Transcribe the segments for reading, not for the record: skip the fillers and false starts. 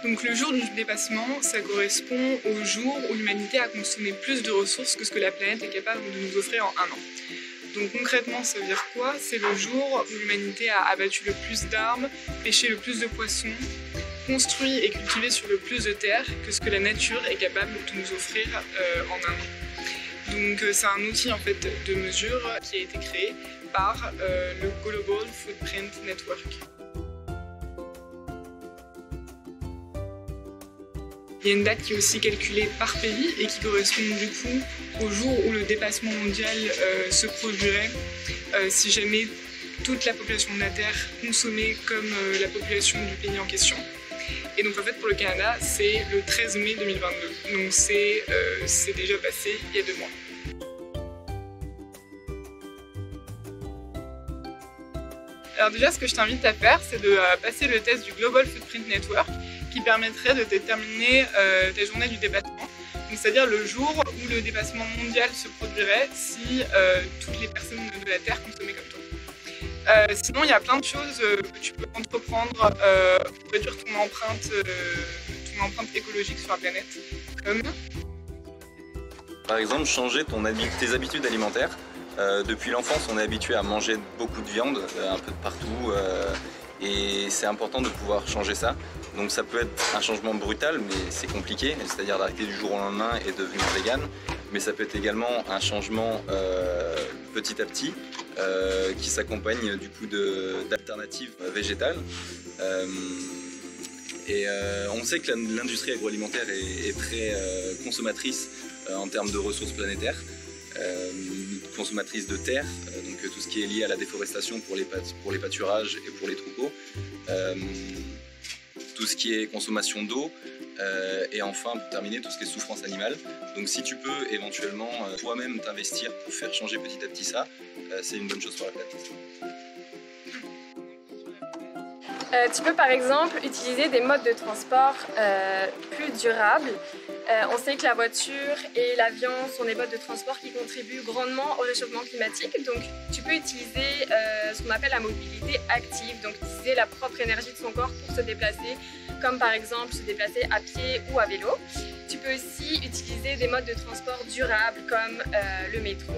Donc le jour du dépassement, ça correspond au jour où l'humanité a consommé plus de ressources que ce que la planète est capable de nous offrir en un an. Donc concrètement, ça veut dire quoi? C'est le jour où l'humanité a abattu le plus d'arbres, pêché le plus de poissons, construit et cultivé sur le plus de terres que ce que la nature est capable de nous offrir en un an. Donc c'est un outil en fait de mesure qui a été créé par le Global Footprint Network. Il y a une date qui est aussi calculée par pays et qui correspond du coup au jour où le dépassement mondial se produirait si jamais toute la population de la Terre consommait comme la population du pays en question. Et donc en fait pour le Canada c'est le 13 mai 2022, donc c'est déjà passé il y a 2 mois. Alors déjà ce que je t'invite à faire c'est de passer le test du Global Footprint Network qui permettrait de déterminer ta journée du dépassement, c'est-à-dire le jour où le dépassement mondial se produirait si toutes les personnes de la Terre consommaient comme toi. Sinon, il y a plein de choses que tu peux entreprendre pour réduire ton empreinte écologique sur la planète, comme par exemple changer tes habitudes alimentaires. Depuis l'enfance, on est habitué à manger beaucoup de viande, un peu de partout. Et c'est important de pouvoir changer ça. Donc ça peut être un changement brutal, mais c'est compliqué, c'est-à-dire d'arrêter du jour au lendemain et devenir vegan. Mais ça peut être également un changement petit à petit qui s'accompagne du coup d'alternatives végétales. On sait que l'industrie agroalimentaire est très consommatrice en termes de ressources planétaires. Consommatrice de terre, donc tout ce qui est lié à la déforestation pour les pâturages et pour les troupeaux, tout ce qui est consommation d'eau, et enfin pour terminer tout ce qui est souffrance animale. Donc si tu peux éventuellement toi-même t'investir pour faire changer petit à petit ça, c'est une bonne chose pour la planète. Tu peux par exemple utiliser des modes de transport plus durables. On sait que la voiture et l'avion sont des modes de transport qui contribuent grandement au réchauffement climatique. Donc tu peux utiliser ce qu'on appelle la mobilité active, donc utiliser la propre énergie de son corps pour se déplacer, comme par exemple se déplacer à pied ou à vélo. Tu peux aussi utiliser des modes de transport durables comme le métro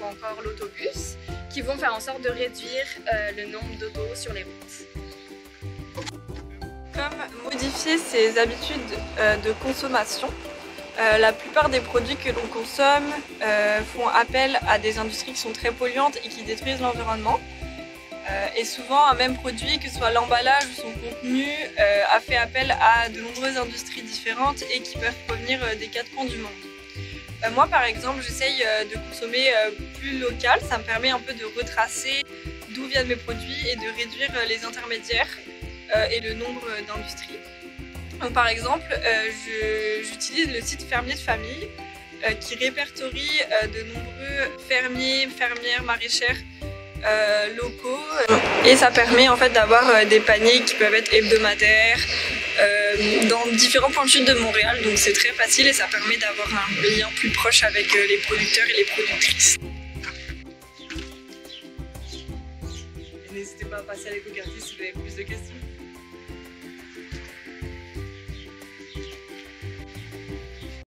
ou encore l'autobus, qui vont faire en sorte de réduire le nombre d'autos sur les routes. Comme modifier ses habitudes de consommation. La plupart des produits que l'on consomme font appel à des industries qui sont très polluantes et qui détruisent l'environnement. Et souvent, un même produit, que ce soit l'emballage ou son contenu, a fait appel à de nombreuses industries différentes et qui peuvent provenir des 4 coins du monde. Moi par exemple, j'essaye de consommer plus local, ça me permet un peu de retracer d'où viennent mes produits et de réduire les intermédiaires et le nombre d'industries. Donc par exemple, j'utilise le site Fermier de Famille qui répertorie de nombreux fermiers, fermières, maraîchères locaux et ça permet en fait d'avoir des paniers qui peuvent être hebdomadaires dans différents points de chute de Montréal, donc c'est très facile et ça permet d'avoir un lien plus proche avec les producteurs et les productrices. N'hésitez pas à passer à l'éco-quartier si vous avez plus de questions.